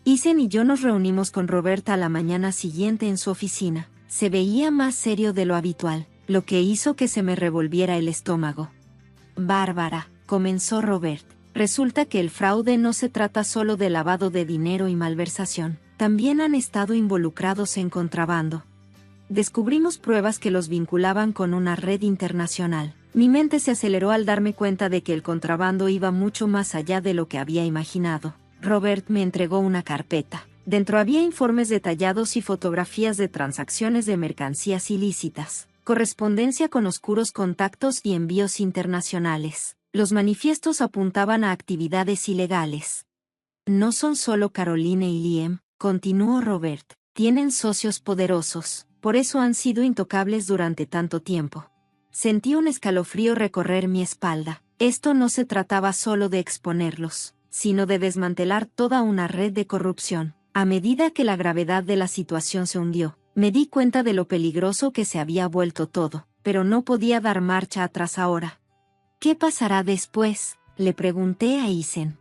Speaker 1: Isen y yo nos reunimos con Robert a la mañana siguiente en su oficina. Se veía más serio de lo habitual, lo que hizo que se me revolviera el estómago. Bárbara, comenzó Robert, resulta que el fraude no se trata solo de lavado de dinero y malversación, también han estado involucrados en contrabando. Descubrimos pruebas que los vinculaban con una red internacional. Mi mente se aceleró al darme cuenta de que el contrabando iba mucho más allá de lo que había imaginado. Robert me entregó una carpeta. Dentro había informes detallados y fotografías de transacciones de mercancías ilícitas, correspondencia con oscuros contactos y envíos internacionales. Los manifiestos apuntaban a actividades ilegales. No son solo Caroline y Liam, continuó Robert. Tienen socios poderosos, por eso han sido intocables durante tanto tiempo. Sentí un escalofrío recorrer mi espalda. Esto no se trataba solo de exponerlos, sino de desmantelar toda una red de corrupción. A medida que la gravedad de la situación se hundió, me di cuenta de lo peligroso que se había vuelto todo, pero no podía dar marcha atrás ahora. ¿Qué pasará después?, le pregunté a Isen.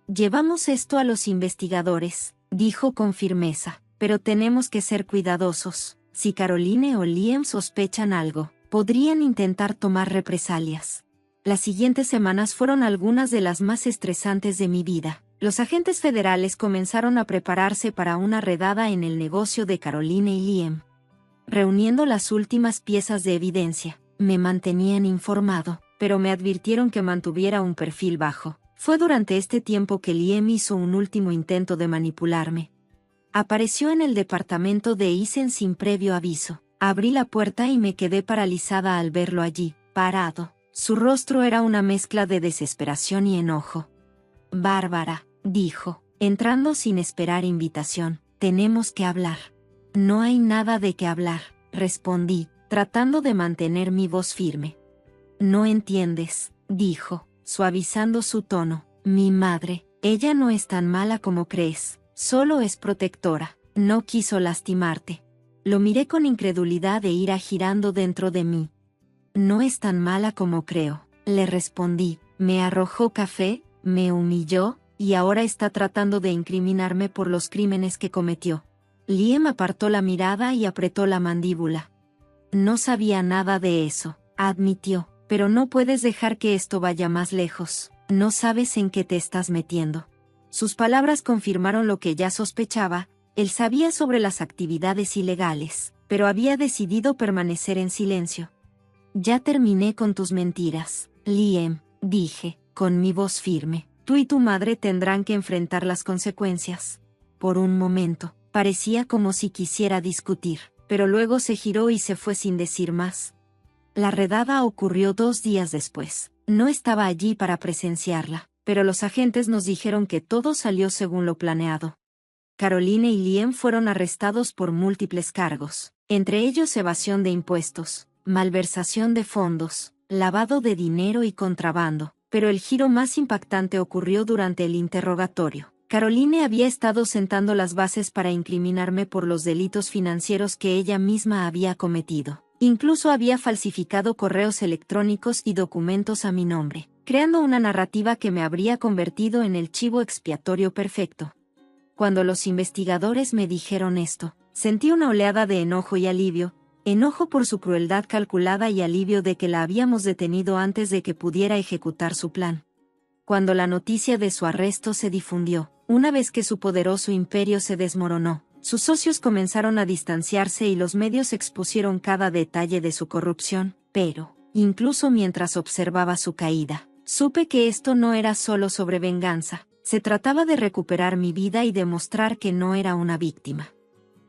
Speaker 1: Llevamos esto a los investigadores, dijo con firmeza, pero tenemos que ser cuidadosos. Si Caroline o Liam sospechan algo, podrían intentar tomar represalias. Las siguientes semanas fueron algunas de las más estresantes de mi vida. Los agentes federales comenzaron a prepararse para una redada en el negocio de Caroline y Liam. Reuniendo las últimas piezas de evidencia, me mantenían informado, pero me advirtieron que mantuviera un perfil bajo. Fue durante este tiempo que Liam hizo un último intento de manipularme. Apareció en el departamento de Isen sin previo aviso. Abrí la puerta y me quedé paralizada al verlo allí, parado. Su rostro era una mezcla de desesperación y enojo. Bárbara, dijo, entrando sin esperar invitación, tenemos que hablar. No hay nada de qué hablar, respondí, tratando de mantener mi voz firme. No entiendes, dijo, suavizando su tono. Mi madre, ella no es tan mala como crees, solo es protectora, no quiso lastimarte. Lo miré con incredulidad e ira girando dentro de mí. No es tan mala como creo, le respondí. Me arrojó café, me humilló, y ahora está tratando de incriminarme por los crímenes que cometió. Liam apartó la mirada y apretó la mandíbula. No sabía nada de eso, admitió, pero no puedes dejar que esto vaya más lejos. No sabes en qué te estás metiendo. Sus palabras confirmaron lo que ya sospechaba. Él sabía sobre las actividades ilegales, pero había decidido permanecer en silencio. Ya terminé con tus mentiras, Liam, dije, con mi voz firme. Tú y tu madre tendrán que enfrentar las consecuencias. Por un momento, parecía como si quisiera discutir, pero luego se giró y se fue sin decir más. La redada ocurrió 2 días después. No estaba allí para presenciarla, pero los agentes nos dijeron que todo salió según lo planeado. Caroline y Liam fueron arrestados por múltiples cargos, entre ellos evasión de impuestos, malversación de fondos, lavado de dinero y contrabando, pero el giro más impactante ocurrió durante el interrogatorio. Caroline había estado sentando las bases para incriminarme por los delitos financieros que ella misma había cometido. Incluso había falsificado correos electrónicos y documentos a mi nombre, creando una narrativa que me habría convertido en el chivo expiatorio perfecto. Cuando los investigadores me dijeron esto, sentí una oleada de enojo y alivio, enojo por su crueldad calculada y alivio de que la habíamos detenido antes de que pudiera ejecutar su plan. Cuando la noticia de su arresto se difundió, una vez que su poderoso imperio se desmoronó, Sus socios comenzaron a distanciarse y los medios expusieron cada detalle de su corrupción, pero, incluso mientras observaba su caída, supe que esto no era solo sobre venganza, se trataba de recuperar mi vida y demostrar que no era una víctima.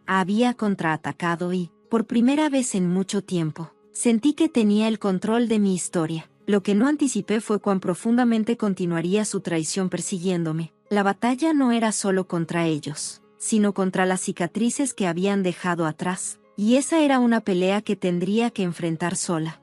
Speaker 1: Había contraatacado y, por primera vez en mucho tiempo, sentí que tenía el control de mi historia. Lo que no anticipé fue cuán profundamente continuaría su traición persiguiéndome. La batalla no era solo contra ellos, sino contra las cicatrices que habían dejado atrás, y esa era una pelea que tendría que enfrentar sola.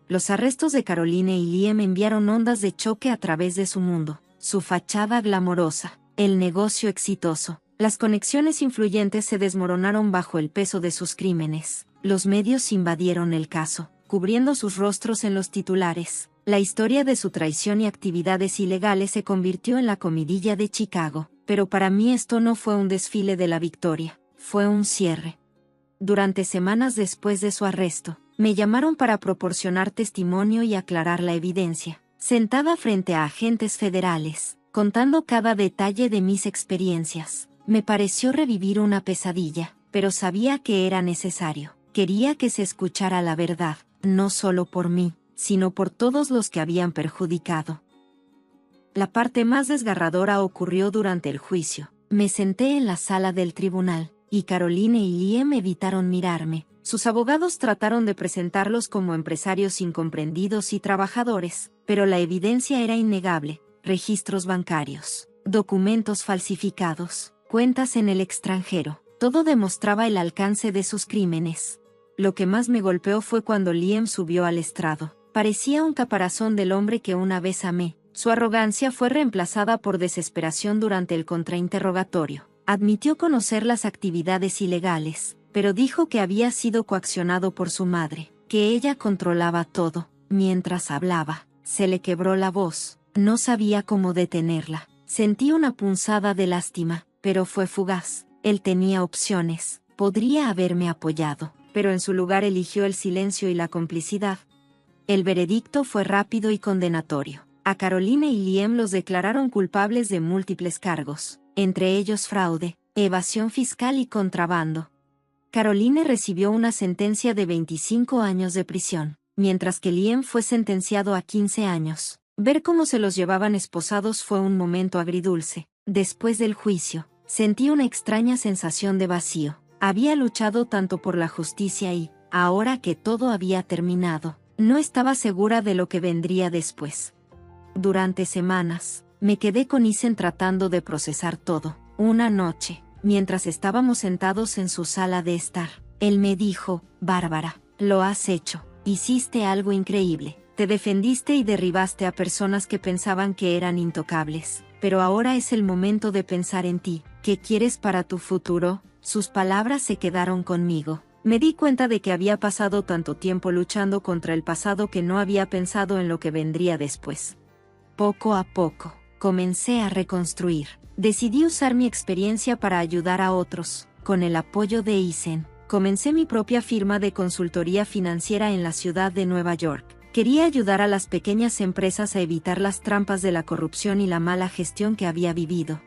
Speaker 1: Los arrestos de Caroline y Liam enviaron ondas de choque a través de su mundo, su fachada glamorosa, el negocio exitoso. Las conexiones influyentes se desmoronaron bajo el peso de sus crímenes. Los medios invadieron el caso, cubriendo sus rostros en los titulares. La historia de su traición y actividades ilegales se convirtió en la comidilla de Chicago, pero para mí esto no fue un desfile de la victoria, fue un cierre. Durante semanas después de su arresto, me llamaron para proporcionar testimonio y aclarar la evidencia, sentada frente a agentes federales, contando cada detalle de mis experiencias. Me pareció revivir una pesadilla, pero sabía que era necesario. Quería que se escuchara la verdad, no solo por mí, sino por todos los que habían perjudicado. La parte más desgarradora ocurrió durante el juicio. Me senté en la sala del tribunal, y Caroline y Liam evitaron mirarme. Sus abogados trataron de presentarlos como empresarios incomprendidos y trabajadores, pero la evidencia era innegable: registros bancarios, documentos falsificados, cuentas en el extranjero. Todo demostraba el alcance de sus crímenes. Lo que más me golpeó fue cuando Liam subió al estrado. Parecía un caparazón del hombre que una vez amé. Su arrogancia fue reemplazada por desesperación durante el contrainterrogatorio. Admitió conocer las actividades ilegales, pero dijo que había sido coaccionado por su madre, que ella controlaba todo. Mientras hablaba, se le quebró la voz. No sabía cómo detenerla. Sentí una punzada de lástima, pero fue fugaz. Él tenía opciones. Podría haberme apoyado, pero en su lugar eligió el silencio y la complicidad. El veredicto fue rápido y condenatorio. A Caroline y Liam los declararon culpables de múltiples cargos, entre ellos fraude, evasión fiscal y contrabando. Caroline recibió una sentencia de 25 años de prisión, mientras que Liam fue sentenciado a 15 años. Ver cómo se los llevaban esposados fue un momento agridulce. Después del juicio, sentí una extraña sensación de vacío. Había luchado tanto por la justicia y, ahora que todo había terminado, no estaba segura de lo que vendría después. Durante semanas, me quedé con Isen tratando de procesar todo. Una noche, mientras estábamos sentados en su sala de estar, él me dijo: «Bárbara, lo has hecho. Hiciste algo increíble. Te defendiste y derribaste a personas que pensaban que eran intocables. Pero ahora es el momento de pensar en ti. ¿Qué quieres para tu futuro?». Sus palabras se quedaron conmigo. Me di cuenta de que había pasado tanto tiempo luchando contra el pasado que no había pensado en lo que vendría después. Poco a poco, comencé a reconstruir. Decidí usar mi experiencia para ayudar a otros. Con el apoyo de Isen, comencé mi propia firma de consultoría financiera en la ciudad de Nueva York. Quería ayudar a las pequeñas empresas a evitar las trampas de la corrupción y la mala gestión que había vivido.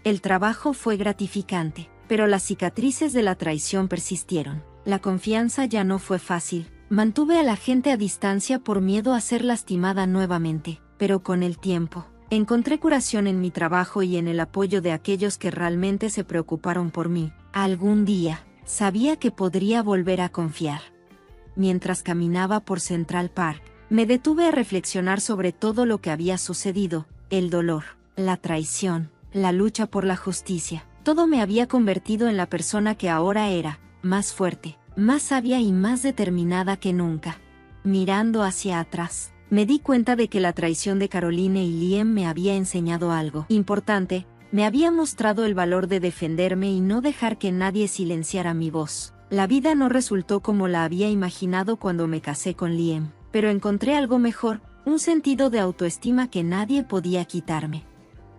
Speaker 1: El trabajo fue gratificante, pero las cicatrices de la traición persistieron. La confianza ya no fue fácil. Mantuve a la gente a distancia por miedo a ser lastimada nuevamente, pero con el tiempo, encontré curación en mi trabajo y en el apoyo de aquellos que realmente se preocuparon por mí. Algún día, sabía que podría volver a confiar. Mientras caminaba por Central Park, me detuve a reflexionar sobre todo lo que había sucedido: el dolor, la traición, la lucha por la justicia. Todo me había convertido en la persona que ahora era, más fuerte, más sabia y más determinada que nunca. Mirando hacia atrás, me di cuenta de que la traición de Caroline y Liam me había enseñado algo importante. Me había mostrado el valor de defenderme y no dejar que nadie silenciara mi voz. La vida no resultó como la había imaginado cuando me casé con Liam, pero encontré algo mejor, un sentido de autoestima que nadie podía quitarme.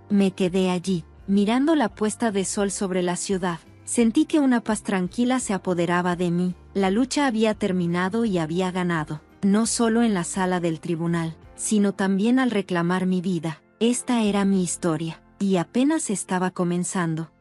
Speaker 1: Me quedé allí, mirando la puesta de sol sobre la ciudad. Sentí que una paz tranquila se apoderaba de mí. La lucha había terminado y había ganado, no solo en la sala del tribunal, sino también al reclamar mi vida. Esta era mi historia, y apenas estaba comenzando.